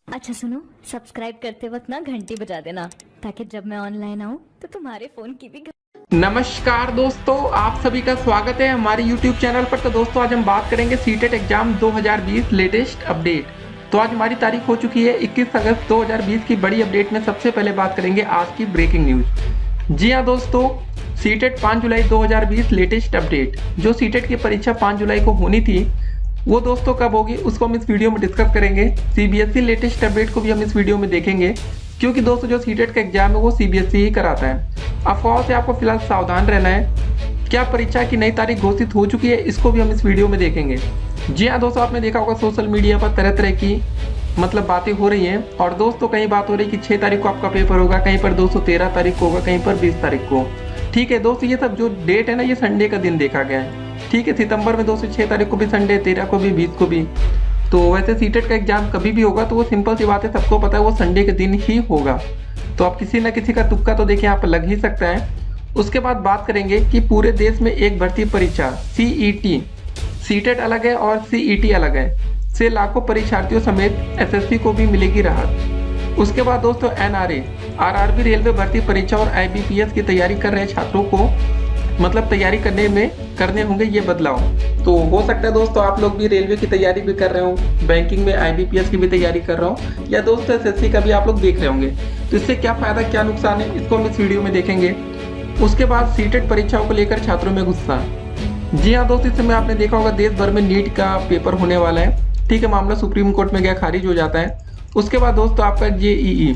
अच्छा सुनो, सब्सक्राइब करते वक्त ना घंटी बजा देना ताकि जब मैं ऑनलाइन आऊँ तो तुम्हारे फोन की भी नमस्कार दोस्तों, आप सभी का स्वागत है हमारे YouTube चैनल पर। तो दोस्तों आज हम बात करेंगे सीटेट एग्जाम 2020 लेटेस्ट अपडेट। तो आज हमारी तारीख हो चुकी है 21 अगस्त 2020 की बड़ी अपडेट में सबसे पहले बात करेंगे आज की ब्रेकिंग न्यूज। जी हाँ दोस्तों, सीटेट 5 जुलाई 2020 लेटेस्ट अपडेट। जो सीटेट की परीक्षा 5 जुलाई को होनी थी वो दोस्तों कब होगी उसको हम इस वीडियो में डिस्कस करेंगे। सीबीएसई लेटेस्ट अपडेट को भी हम इस वीडियो में देखेंगे, क्योंकि दोस्तों जो सीटेट का एग्जाम है वो सीबीएसई ही कराता है। अफवाहों से आपको फिलहाल सावधान रहना है। क्या परीक्षा की नई तारीख घोषित हो चुकी है, इसको भी हम इस वीडियो में देखेंगे। जी हाँ दोस्तों, आपने देखा होगा सोशल मीडिया पर तरह तरह की बातें हो रही हैं। और दोस्तों कहीं बात हो रही है कि 6 तारीख को आपका पेपर होगा, कहीं पर दोस्तों 13 तारीख को होगा, कहीं पर 20 तारीख को। ठीक है दोस्तों, ये सब जो डेट है ना, ये संडे का दिन देखा गया है। ठीक है, सितंबर में दोस्तों 6 तारीख को भी संडे, 13 को भी, 20 को भी। तो वैसे सीटेट का एग्जाम कभी भी होगा तो वो सिंपल सी बात है, सबको पता है वो संडे के दिन ही होगा। तो अब किसी न किसी का तुक्का तो देखिए यहाँ पर लग ही सकता है। उसके बाद बात करेंगे कि पूरे देश में एक भर्ती परीक्षा सीईटी, सीटेट अलग है और सीईटी अलग है, से लाखों परीक्षार्थियों समेत एसएससी को भी मिलेगी राहत। उसके बाद दोस्तों एनआरए, आरआरबी रेलवे भर्ती परीक्षा और आईबीपीएस की तैयारी कर रहे छात्रों को तैयारी करने होंगे ये बदलाव। तो हो सकता है दोस्तों आप लोग भी रेलवे की तैयारी भी कर रहे हो, बैंकिंग में आईबीपीएस की भी तैयारी कर रहे हो, या दोस्तों एसएससी का भी आप लोग देख रहे होंगे। तो इससे क्या फायदा क्या नुकसान है, इसको हम इस वीडियो में देखेंगे। उसके बाद सीटेट परीक्षाओं को लेकर छात्रों में गुस्सा। जी हाँ दोस्तों, इस समय आपने देखा होगा देश भर में नीट का पेपर होने वाला है। ठीक है, मामला सुप्रीम कोर्ट में गया, खारिज हो जाता है। उसके बाद दोस्तों आपका जेईई,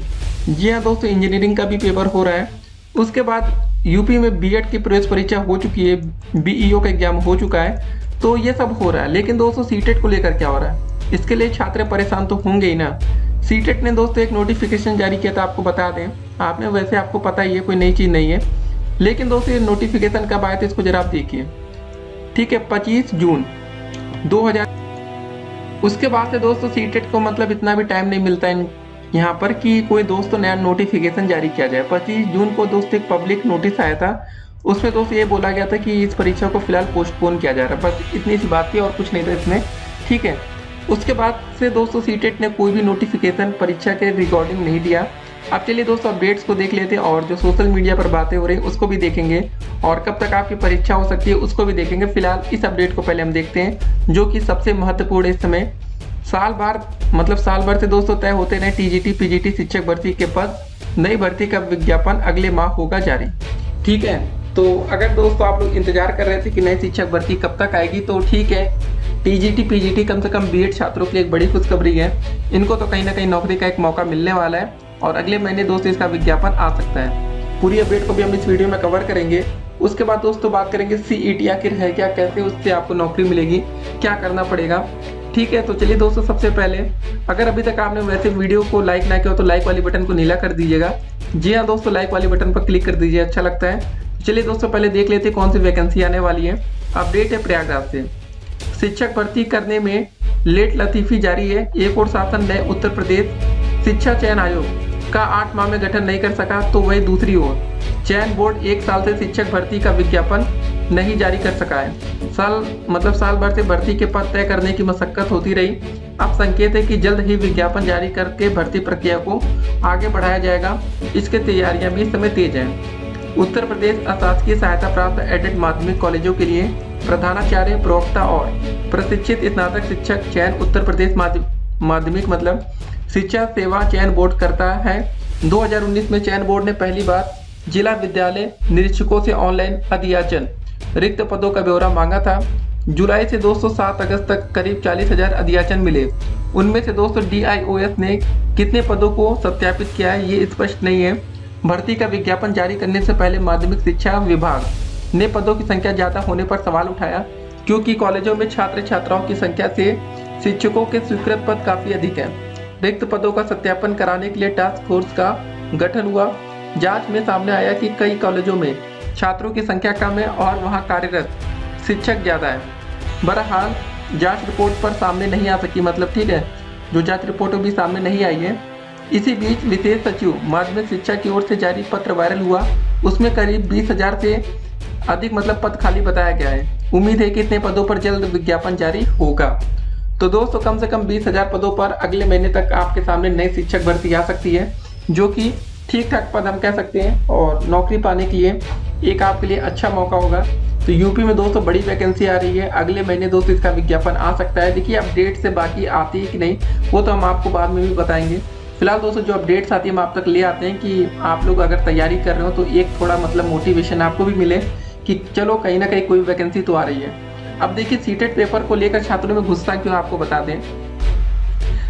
जी हाँ दोस्तों, इंजीनियरिंग का भी पेपर हो रहा है। उसके बाद यूपी में बीएड की प्रवेश परीक्षा हो चुकी है, बीईओ का एग्जाम हो चुका है। तो ये सब हो रहा है, लेकिन दोस्तों सीटेट को लेकर क्या हो रहा है, इसके लिए छात्र परेशान तो होंगे ही ना। सीटेट ने दोस्तों एक नोटिफिकेशन जारी किया था, आपको बता दें, आपने वैसे आपको पता ही है, कोई नई चीज़ नहीं है। लेकिन दोस्तों ये नोटिफिकेशन कब आया था इसको जरा आप देखिए। ठीक है, 25 जून 2000। उसके बाद से दोस्तों सीटेट को इतना भी टाइम नहीं मिलता है यहाँ पर कि कोई दोस्तों नया नोटिफिकेशन जारी किया जाए। 25 जून को दोस्तों एक पब्लिक नोटिस आया था, उसमें दोस्तों ये बोला गया था कि इस परीक्षा को फिलहाल पोस्टपोन किया जा रहा है। बस इतनी सी बात थी और कुछ नहीं था इसमें। ठीक है, उसके बाद से दोस्तों सीटेट ने कोई भी नोटिफिकेशन परीक्षा के रिगार्डिंग नहीं दिया। अब चलिए दोस्तों अपडेट्स को देख लेते हैं, और जो सोशल मीडिया पर बातें हो रही है उसको भी देखेंगे, और कब तक आपकी परीक्षा हो सकती है उसको भी देखेंगे। फिलहाल इस अपडेट को पहले हम देखते हैं, जो कि सबसे महत्वपूर्ण है इस समय। साल भर से दोस्तों तय होते रहे टीजीटी पीजीटी शिक्षक भर्ती के पद, नई भर्ती का विज्ञापन अगले माह होगा जारी। ठीक है, तो अगर दोस्तों आप लोग इंतजार कर रहे थे कि नई शिक्षक भर्ती कब तक आएगी, तो ठीक है, टीजीटी पीजीटी कम से कम बीएड छात्रों के लिए एक बड़ी खुशखबरी है। इनको तो कहीं ना कहीं नौकरी का एक मौका मिलने वाला है, और अगले महीने दोस्तों इसका विज्ञापन आ सकता है। पूरी अपडेट को भी हम इस वीडियो में कवर करेंगे। उसके बाद दोस्तों बात करेंगे सीईटी आखिर है क्या, कैसे उससे आपको नौकरी मिलेगी, क्या करना पड़ेगा। ठीक है, तो चलिए दोस्तों सबसे पहले, अगर अभी तक आपने वैसे वीडियो को लाइक ना किया तो लाइक वाली बटन को नीला कर दीजिएगा। जी हाँ दोस्तों, लाइक वाली बटन पर क्लिक कर दीजिए, अच्छा लगता है। चलिए दोस्तों पहले देख लेते हैं कौन सी वैकेंसी आने वाली है। अपडेट है प्रयागराज से, शिक्षक भर्ती करने में लेट लतीफी जारी है। एक और शासन नए उत्तर प्रदेश शिक्षा चयन आयोग का 8 माह में गठन नहीं कर सका, तो वही दूसरी ओर चयन बोर्ड 1 साल से शिक्षक भर्ती का विज्ञापन नहीं जारी कर सका है। साल भर से भर्ती के पद तय करने की मशक्कत होती रही। अब संकेत है कि जल्द ही विज्ञापन जारी करके भर्ती प्रक्रिया को आगे बढ़ाया जाएगा। इसकी तैयारियां भी इस समय तेज हैं। उत्तर प्रदेश अशासकीय सहायता प्राप्त एडेड माध्यमिक कॉलेजों के लिए प्रधानाचार्य, प्रवक्ता और प्रशिक्षित स्नातक शिक्षक चयन उत्तर प्रदेश माध्यमिक शिक्षा सेवा चयन बोर्ड करता है। 2019 में चयन बोर्ड ने पहली बार जिला विद्यालय निरीक्षकों से ऑनलाइन अधियाचन रिक्त पदों का ब्यौरा मांगा था। जुलाई से दोस्तों 7 अगस्त तक करीब 40,000 अधियाचन मिले। उनमें से दोस्तों DIOS ने कितने पदों को सत्यापित किया है ये स्पष्ट नहीं है। भर्ती का विज्ञापन जारी करने से पहले माध्यमिक शिक्षा विभाग ने पदों की संख्या ज़्यादा होने पर सवाल उठाया, क्योंकि कॉलेजों में छात्र छात्राओं की संख्या से शिक्षकों के स्वीकृत पद काफ़ी अधिक है। रिक्त पदों का सत्यापन कराने के लिए टास्क फोर्स का गठन हुआ। जांच में सामने आया कि कई कॉलेजों में छात्रों की संख्या कम है और वहां कार्यरत शिक्षक ज़्यादा है। बहरहाल जांच रिपोर्ट पर सामने नहीं आ सकी, ठीक है, जो जांच रिपोर्ट भी सामने नहीं आई है। इसी बीच विशेष सचिव माध्यमिक शिक्षा की ओर से जारी पत्र वायरल हुआ, उसमें करीब 20,000 से अधिक पद खाली बताया गया है। उम्मीद है कि इतने पदों पर जल्द विज्ञापन जारी होगा। तो दोस्तों कम से कम 20,000 पदों पर अगले महीने तक आपके सामने नई शिक्षक भर्ती आ सकती है, जो कि ठीक ठाक पद हम कह सकते हैं और नौकरी पाने के लिए एक आपके लिए अच्छा मौका होगा। तो यूपी में दोस्तों बड़ी वैकेंसी आ रही है, अगले महीने दोस्तों इसका विज्ञापन आ सकता है। देखिए अपडेट से बाकी आती है कि नहीं वो तो हम आपको बाद में भी बताएंगे। फिलहाल दोस्तों जो अपडेट्स आती है हम आप तक ले आते हैं कि आप लोग अगर तैयारी कर रहे हो तो एक थोड़ा मतलब मोटिवेशन आपको भी मिले कि चलो कहीं ना कहीं कोई वैकेंसी तो आ रही है। अब देखिए सीटेट पेपर को लेकर छात्रों में गुस्सा क्यों, आपको बता दें।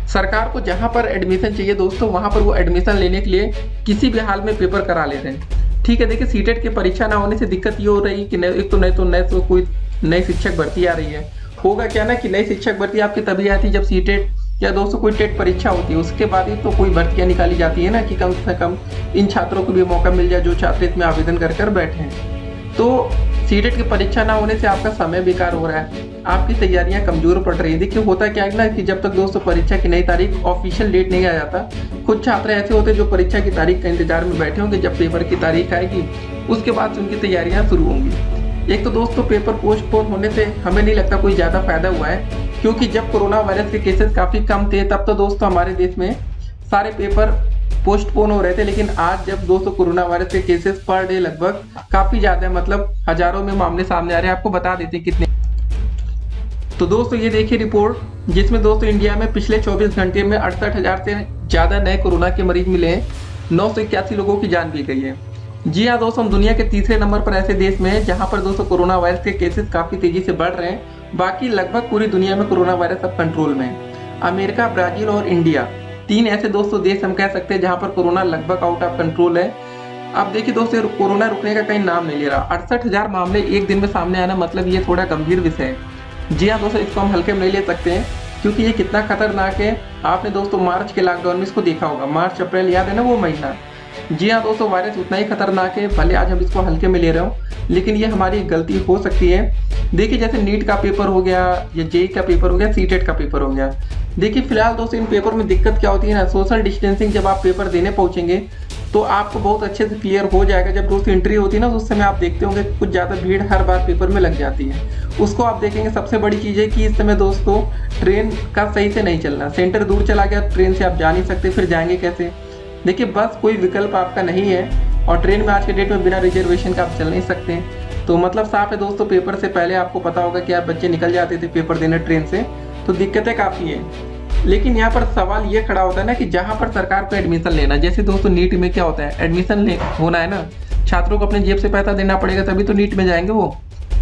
सरकार को जहां पर एडमिशन चाहिए दोस्तों वहां पर वो एडमिशन लेने के लिए किसी भी हाल में पेपर करा ले रहे हैं। ठीक है, देखिए सीटेट की परीक्षा ना होने से दिक्कत ये हो रही कि एक तो नए कोई नई शिक्षक भर्ती आ रही है। होगा क्या ना कि नई शिक्षक भर्ती आपकी तभी आती है जब सीटेट या दोस्तों कोई टेट परीक्षा होती है, उसके बाद ही तो कोई भर्तियां निकाली जाती है ना कि कम से कम इन छात्रों को भी मौका मिल जाए जो छात्र इसमें आवेदन कर बैठे हैं। तो सीटेट की परीक्षा ना होने से आपका समय बेकार हो रहा है, आपकी तैयारियां कमजोर पड़ रही है। देखिए होता क्या है ना कि जब तक दोस्तों परीक्षा की नई तारीख ऑफिशियल डेट नहीं आ जाता, कुछ छात्र ऐसे होते हैं जो परीक्षा की तारीख का इंतजार में बैठे होंगे, जब पेपर की तारीख आएगी उसके बाद से उनकी तैयारियां शुरू होंगी। एक तो दोस्तों पेपर पोस्टपोन होने से हमें नहीं लगता कोई ज़्यादा फायदा हुआ है, क्योंकि जब कोरोना वायरस के केसेस काफ़ी कम थे तब तो दोस्तों हमारे देश में सारे पेपर पोस्टपोन हो रहे थे। लेकिन आज जब दोस्तों कोरोना वायरस के केसेस पर डे लगभग काफ़ी ज़्यादा है, मतलब हजारों में मामले सामने आ रहे हैं। आपको बता देते हैं कितने। तो दोस्तों ये देखिए रिपोर्ट जिसमें दोस्तों इंडिया में पिछले 24 घंटे में 68,000 से ज़्यादा नए कोरोना के मरीज मिले हैं, 981 लोगों की जान भी गई है। जी हाँ दोस्तों, हम दुनिया के तीसरे नंबर पर ऐसे देश में हैं जहाँ पर दोस्तों कोरोना वायरस के केसेस काफ़ी तेजी से बढ़ रहे हैं। बाकी लगभग पूरी दुनिया में कोरोना वायरस अब कंट्रोल में है। अमेरिका, ब्राजील और इंडिया, 3 ऐसे दोस्तों देश हम कह सकते हैं जहाँ पर कोरोना लगभग आउट ऑफ कंट्रोल है। अब देखिए दोस्तों कोरोना रुकने का कहीं नाम नहीं ले रहा। 68,000 मामले एक दिन में सामने आना मतलब ये थोड़ा गंभीर विषय है। जी हाँ दोस्तों, इसको हम हल्के में नहीं ले सकते हैं क्योंकि ये कितना खतरनाक है। आपने दोस्तों मार्च के लॉकडाउन में इसको देखा होगा, मार्च अप्रैल याद है ना वो महीना। जी हाँ दोस्तों, वायरस उतना ही खतरनाक है, भले आज हम इसको हल्के में ले रहे हो लेकिन ये हमारी गलती हो सकती है। देखिए जैसे नीट का पेपर हो गया या जेई का पेपर हो गया, सीटेट का पेपर हो गया। देखिए फिलहाल दोस्तों इन पेपर में दिक्कत क्या होती है ना, सोशल डिस्टेंसिंग जब आप पेपर देने पहुंचेंगे तो आपको बहुत अच्छे से क्लियर हो जाएगा। जब दोस्तों एंट्री होती है ना तो उस समय आप देखते होंगे कुछ ज़्यादा भीड़ हर बार पेपर में लग जाती है, उसको आप देखेंगे। सबसे बड़ी चीज़ है कि इस समय दोस्तों ट्रेन का सही से नहीं चलना, सेंटर दूर चला गया, ट्रेन से आप जा नहीं सकते, फिर जाएंगे कैसे। देखिए बस कोई विकल्प आपका नहीं है और ट्रेन में आज के डेट में बिना रिजर्वेशन का आप चल नहीं सकते। तो मतलब साफ है दोस्तों, पेपर से पहले आपको पता होगा कि आप बच्चे निकल जाते थे पेपर देने ट्रेन से, तो दिक्कतें काफ़ी हैं। लेकिन यहाँ पर सवाल ये खड़ा होता है ना कि जहाँ पर सरकार को एडमिशन लेना, जैसे दोस्तों नीट में क्या होता है, एडमिशन होना है ना, छात्रों को अपने जेब से पैसा देना पड़ेगा तभी तो नीट में जाएंगे वो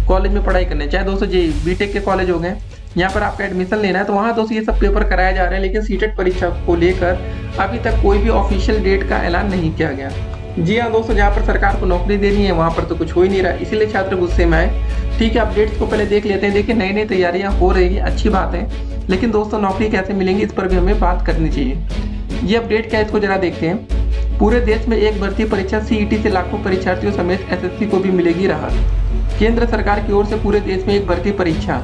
कॉलेज में पढ़ाई करने, चाहे दोस्तों जेई बीटेक के कॉलेज हो गए। यहाँ पर आपका एडमिशन लेना है तो वहाँ दोस्तों ये सब पेपर कराए जा रहे हैं। लेकिन सीटेट परीक्षा को लेकर अभी तक कोई भी ऑफिशियल डेट का ऐलान नहीं किया गया। जी हाँ दोस्तों, जहाँ पर सरकार को नौकरी देनी है वहाँ पर तो कुछ हो ही नहीं रहा, इसीलिए छात्र गुस्से में आए। ठीक है, अपडेट्स को पहले देख लेते हैं। देखिए नई नई तैयारियाँ हो रही है, अच्छी बात है, लेकिन दोस्तों नौकरी कैसे मिलेंगी इस पर भी हमें बात करनी चाहिए। ये अपडेट क्या है इसको जरा देखते हैं। पूरे देश में एक भर्ती परीक्षा सीईटी से लाखों परीक्षार्थियों समेत एसएससी को भी मिलेगी राहत। केंद्र सरकार की ओर से पूरे देश में एक भर्ती परीक्षा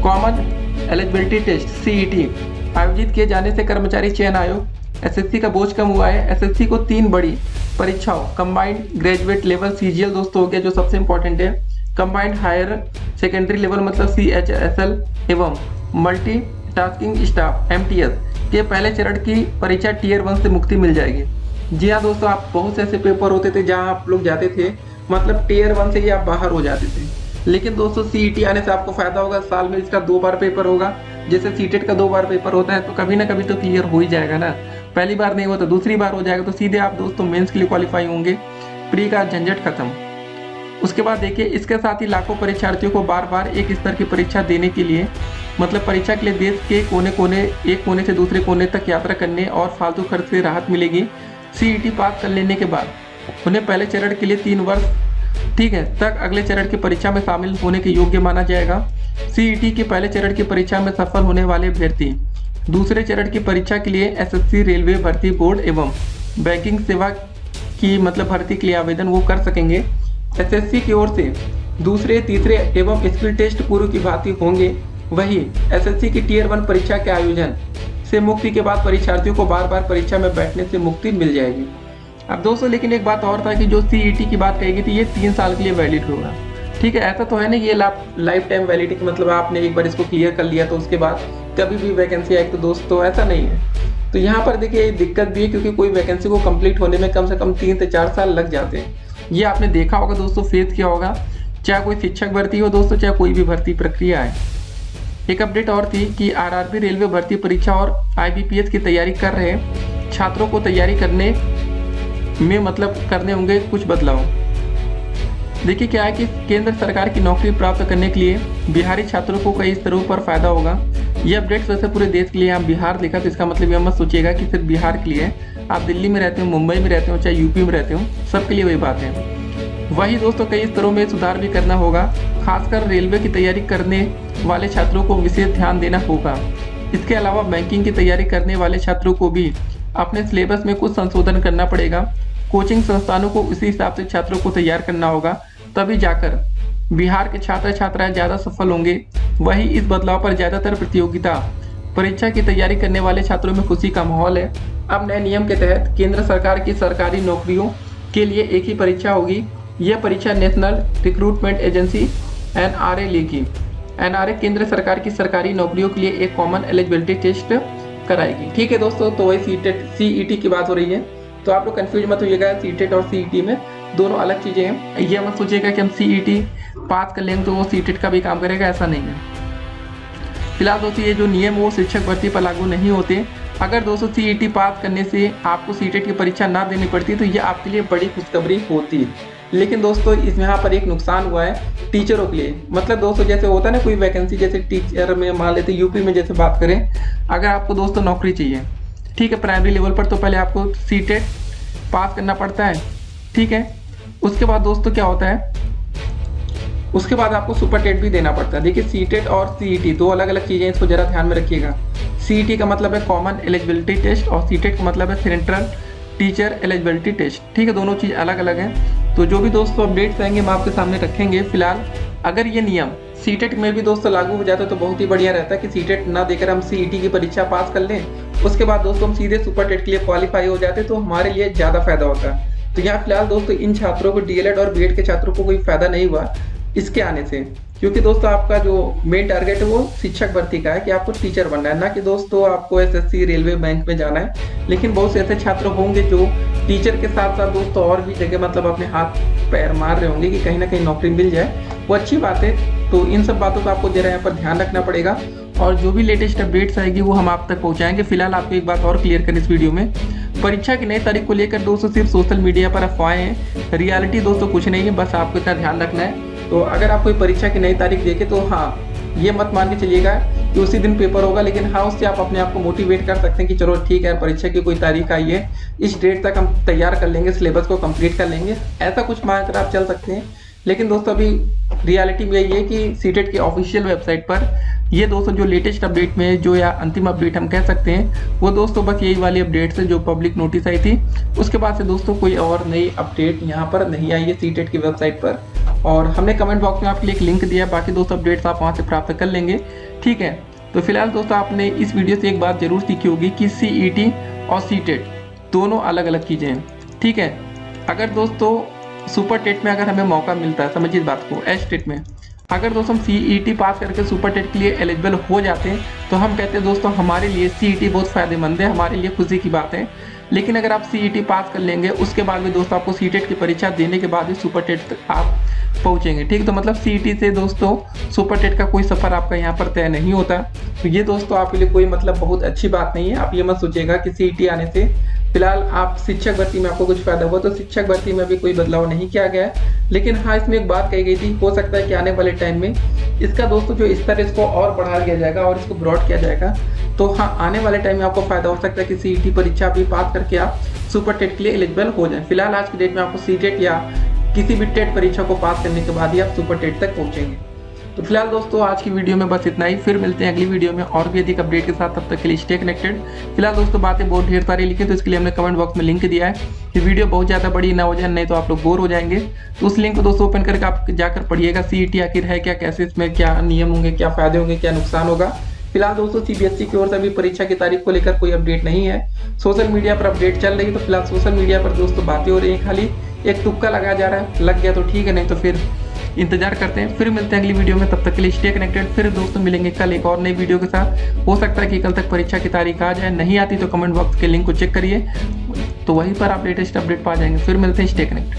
कॉमन एलिजिबिलिटी टेस्ट सीईटी आयोजित किए जाने से कर्मचारी चयन आयोग एसएससी का बोझ कम हुआ है। एसएससी को 3 बड़ी परीक्षाओं कंबाइंड ग्रेजुएट लेवल सीजीएल दोस्तों हो गया जो सबसे इंपॉर्टेंट है, कंबाइंड हायर सेकेंडरी लेवल मतलब सीएचएसएल एवं मल्टी टास्किंग स्टाफ एमटीएस के पहले चरण की परीक्षा टियर 1 से मुक्ति मिल जाएगी। जी हाँ दोस्तों, आप बहुत से ऐसे पेपर होते थे जहाँ आप लोग जाते थे मतलब टियर 1 से ही आप बाहर हो जाते थे। लेकिन दोस्तों सीईटी आने से आपको फायदा होगा, साल में इसका 2 बार पेपर होगा। जैसे सीटेट का 2 बार पेपर होता है तो कभी ना कभी तो क्लियर हो ही जाएगा ना, पहली बार नहीं होता दूसरी बार हो जाएगा तो सीधे आप दोस्तों मेंस के लिए क्वालिफाई होंगे, प्री का झंझट खत्म। उसके बाद देखिए इसके साथ ही लाखों परीक्षार्थियों को बार बार एक स्तर की परीक्षा देने के लिए मतलब परीक्षा के लिए देश के एक कोने से दूसरे कोने तक यात्रा करने और फालतू खर्च से राहत मिलेगी। सीईटी पास कर लेने के बाद उन्हें पहले चरण के लिए 3 वर्ष ठीक है तक अगले चरण की परीक्षा में शामिल होने के योग्य माना जाएगा। सीईटी के पहले चरण की परीक्षा में सफल होने वाले अभ्यर्थी दूसरे चरण की परीक्षा के लिए एसएससी, रेलवे भर्ती बोर्ड एवं बैंकिंग सेवा की मतलब भर्ती के लिए आवेदन वो कर सकेंगे। एसएससी की ओर से दूसरे, तीसरे एवं स्किल टेस्ट पूर्व की भांति होंगे। वही एसएससी की टियर 1 परीक्षा के आयोजन से मुक्ति के बाद परीक्षार्थियों को बार बार परीक्षा में बैठने से मुक्ति मिल जाएगी। अब दोस्तों लेकिन एक बात और था कि जो सीईटी की बात कही गई थी ये 3 साल के लिए वैलिड होगा। ठीक है, ऐसा तो है नहीं ये लाइफ टाइम वैलिडिटी, मतलब आपने एक बार इसको क्लियर कर लिया तो उसके बाद कभी भी वैकेंसी आएगी तो दोस्तों ऐसा नहीं है। तो यहाँ पर देखिए दिक्कत भी है, क्योंकि कोई वैकेंसी को कंप्लीट होने में कम से कम 3 से 4 साल लग जाते हैं। ये आपने देखा होगा दोस्तों, फेस किया होगा, चाहे कोई शिक्षक भर्ती हो दोस्तों, चाहे कोई भी भर्ती प्रक्रिया है। एक अपडेट और थी कि आरआरबी रेलवे भर्ती परीक्षा और आईबीपीएस की तैयारी कर रहे छात्रों को तैयारी करने में मतलब करने होंगे कुछ बदलाव। देखिए क्या है कि केंद्र सरकार की नौकरी प्राप्त करने के लिए बिहारी छात्रों को कई स्तरों पर फायदा होगा। ये अपडेट्स वैसे पूरे देश के लिए, यहाँ बिहार लिखा तो इसका मतलब ये मत सोचिएगा कि सिर्फ बिहार के लिए है। आप दिल्ली में रहते हो, मुंबई में रहते हो, चाहे यूपी में रहते हो, सबके लिए वही बात है। वही दोस्तों कई स्तरों में सुधार भी करना होगा, खासकर रेलवे की तैयारी करने वाले छात्रों को विशेष ध्यान देना होगा। इसके अलावा बैंकिंग की तैयारी करने वाले छात्रों को भी अपने सिलेबस में कुछ संशोधन करना पड़ेगा। कोचिंग संस्थानों को उसी हिसाब से छात्रों को तैयार करना होगा, तभी जाकर बिहार के छात्र छात्राएं ज़्यादा सफल होंगे। वही इस बदलाव पर ज़्यादातर प्रतियोगिता परीक्षा की तैयारी करने वाले छात्रों में खुशी का माहौल है। अब नए नियम के तहत केंद्र सरकार की सरकारी नौकरियों के लिए एक ही परीक्षा होगी। यह परीक्षा नेशनल रिक्रूटमेंट एजेंसी एनआरए लेगी। एनआरए केंद्र सरकार की सरकारी नौकरियों के लिए एक कॉमन एलिजिबिलिटी टेस्ट कराएगी। ठीक है दोस्तों, तो वही सीईटी की बात हो रही है, तो आप लोग कंफ्यूज मत होइएगा। सीटेट और सीईटी में दोनों अलग चीज़ें हैं। ये मत सोचिएगा कि हम सीईटी पास कर लेंगे तो वो सीटेट का भी काम करेगा, ऐसा नहीं है। फिलहाल दोस्तों ये जो नियम वो शिक्षक भर्ती पर लागू नहीं होते। अगर दोस्तों सीईटी पास करने से आपको सीटेट की परीक्षा ना देनी पड़ती तो ये आपके लिए बड़ी खुशखबरी होती। लेकिन दोस्तों इसमें यहाँ पर एक नुकसान हुआ है टीचरों के लिए। मतलब दोस्तों जैसे होता है ना कोई वैकेंसी, जैसे टीचर में मान लेते यूपी में जैसे बात करें, अगर आपको दोस्तों नौकरी चाहिए, ठीक है, प्राइमरी लेवल पर, तो पहले आपको सीटेट पास करना पड़ता है। ठीक है, उसके बाद दोस्तों क्या होता है, उसके बाद आपको सुपर टेट भी देना पड़ता है। देखिए सीटेट और सीईटी दो अलग अलग चीज़ें, इसको जरा ध्यान में रखिएगा। सीईटी का मतलब है कॉमन एलिजिबिलिटी टेस्ट और सीटेट का मतलब है सेंट्रल टीचर एलिजिबिलिटी टेस्ट। ठीक है, दोनों चीज़ अलग अलग हैं। तो जो भी दोस्तों अपडेट्स आएंगे हम आपके सामने रखेंगे। फिलहाल अगर ये नियम सीटेट में भी दोस्तों लागू हो जाता तो बहुत ही बढ़िया रहता कि सीटेट ना देकर हम सीईटी की परीक्षा पास कर लें, उसके बाद दोस्तों हम सीधे सुपर टेट के लिए क्वालिफाई हो जाते तो हमारे लिए ज़्यादा फायदा होता। तो यहाँ फिलहाल दोस्तों इन छात्रों को डीएलएड और बीएड के छात्रों को कोई फायदा नहीं हुआ इसके आने से, क्योंकि दोस्तों आपका जो मेन टारगेट है वो शिक्षक भर्ती का है कि आपको टीचर बनना है, ना कि दोस्तों आपको एसएससी रेलवे बैंक में जाना है। लेकिन बहुत से ऐसे छात्र होंगे जो टीचर के साथ साथ दोस्तों और भी जगह मतलब अपने हाथ पैर मार रहे होंगे कि कहीं ना कहीं नौकरी मिल जाए, वो अच्छी बात है। तो इन सब बातों का आपको जरा यहाँ पर ध्यान रखना पड़ेगा और जो भी लेटेस्ट अपडेट्स आएगी वो हम आप तक पहुँचाएंगे। फिलहाल आपको एक बात और क्लियर करें इस वीडियो में, परीक्षा की नई तारीख को लेकर दोस्तों सिर्फ सोशल मीडिया पर अफवाहें हैं, रियलिटी दोस्तों कुछ नहीं है, बस आपको इतना ध्यान रखना है। तो अगर आप कोई परीक्षा की नई तारीख देखे तो हाँ ये मत मान के चलिएगा कि उसी दिन पेपर होगा, लेकिन हाँ उससे आप अपने आप को मोटिवेट कर सकते हैं कि चलो ठीक है परीक्षा की कोई तारीख आई है, इस डेट तक हम तैयार कर लेंगे, सिलेबस को कंप्लीट कर लेंगे, ऐसा कुछ मान कर आप चल सकते हैं। लेकिन दोस्तों अभी रियलिटी में यही है कि सीटेट के ऑफिशियल वेबसाइट पर ये दोस्तों जो लेटेस्ट अपडेट में जो या अंतिम अपडेट हम कह सकते हैं वो दोस्तों बस यही वाली अपडेट्स है जो पब्लिक नोटिस आई थी। उसके बाद से दोस्तों कोई और नई अपडेट यहाँ पर नहीं आई है सीटेट की वेबसाइट पर, और हमने कमेंट बॉक्स में आपके लिए एक लिंक दिया, बाकी दोस्तों अपडेट्स आप वहाँ से प्राप्त कर लेंगे। ठीक है, तो फिलहाल दोस्तों आपने इस वीडियो से एक बात जरूर सीखी होगी कि सीईटी और सीटेट दोनों अलग अलग चीज़ें हैं। ठीक है, अगर दोस्तों सुपर टेट में अगर हमें मौका मिलता है, समझिए इस बात को, एस टेट में अगर दोस्तों हम सीईटी पास करके सुपर टेट के लिए एलिजिबल हो जाते हैं तो हम कहते हैं दोस्तों हमारे लिए सीईटी बहुत फ़ायदेमंद है, हमारे लिए खुशी की बात है। लेकिन अगर आप सीईटी पास कर लेंगे उसके बाद भी दोस्तों आपको सीटेट की परीक्षा देने के बाद ही सुपर टेट तक आप पहुंचेंगे। ठीक, तो मतलब सीईटी से दोस्तों सुपर टेट का कोई सफ़र आपका यहाँ पर तय नहीं होता। तो ये दोस्तों आपके लिए कोई मतलब बहुत अच्छी बात नहीं है। आप ये मत सोचिएगा कि सीईटी आने से फिलहाल आप शिक्षक भर्ती में आपको कुछ फायदा हुआ, तो शिक्षक भर्ती में भी कोई बदलाव नहीं किया गया है। लेकिन हाँ इसमें एक बात कही गई थी, हो सकता है कि आने वाले टाइम में इसका दोस्तों जो स्तर है इसको और बढ़ा दिया जाएगा और इसको ब्रॉड किया जाएगा। तो हाँ आने वाले टाइम में आपको फायदा हो सकता है कि सीईटी परीक्षा भी पास करके आप सुपर टेट के लिए एलिजिबल हो जाए। फिलहाल आज की डेट में आपको सीटेट या किसी भी टेट परीक्षा को पास करने के बाद ही आप सुपर टेट तक पहुंचेंगे। तो फिलहाल दोस्तों आज की वीडियो में बस इतना ही, फिर मिलते हैं अगली वीडियो में और भी अधिक अपडेट के साथ। तब तक के लिए स्टे कनेक्टेड। फिलहाल दोस्तों बातें बहुत ढेर सारी लिखी, तो इसके लिए हमने कमेंट बॉक्स में लिंक दिया है कि वीडियो बहुत ज़्यादा बड़ी ना हो जाए, नहीं तो आप लोग बोर हो जाएंगे। तो उस लिंक को दोस्तों ओपन करके आप जाकर पढ़िएगा सीईटी आखिर है क्या, कैसे इसमें क्या नियम होंगे, क्या फायदे होंगे, क्या नुकसान होगा। फिलहाल दोस्तों सीबीएसई की ओर से अभी परीक्षा की तारीख को लेकर कोई अपडेट नहीं है। सोशल मीडिया पर अपडेट चल रही है, तो फिलहाल सोशल मीडिया पर दोस्तों बातें हो रही है, खाली एक तुक्का लगाया जा रहा है, लग गया तो ठीक है, नहीं तो फिर इंतजार करते हैं। फिर मिलते हैं अगली वीडियो में, तब तक के लिए स्टे कनेक्टेड। फिर दोस्तों मिलेंगे कल एक और नई वीडियो के साथ। हो सकता है कि कल तक परीक्षा की तारीख आ जाए, नहीं आती तो कमेंट बॉक्स के लिंक को चेक करिए, तो वहीं पर आप लेटेस्ट अपडेट पा जाएंगे। फिर मिलते हैं, स्टे कनेक्टेड।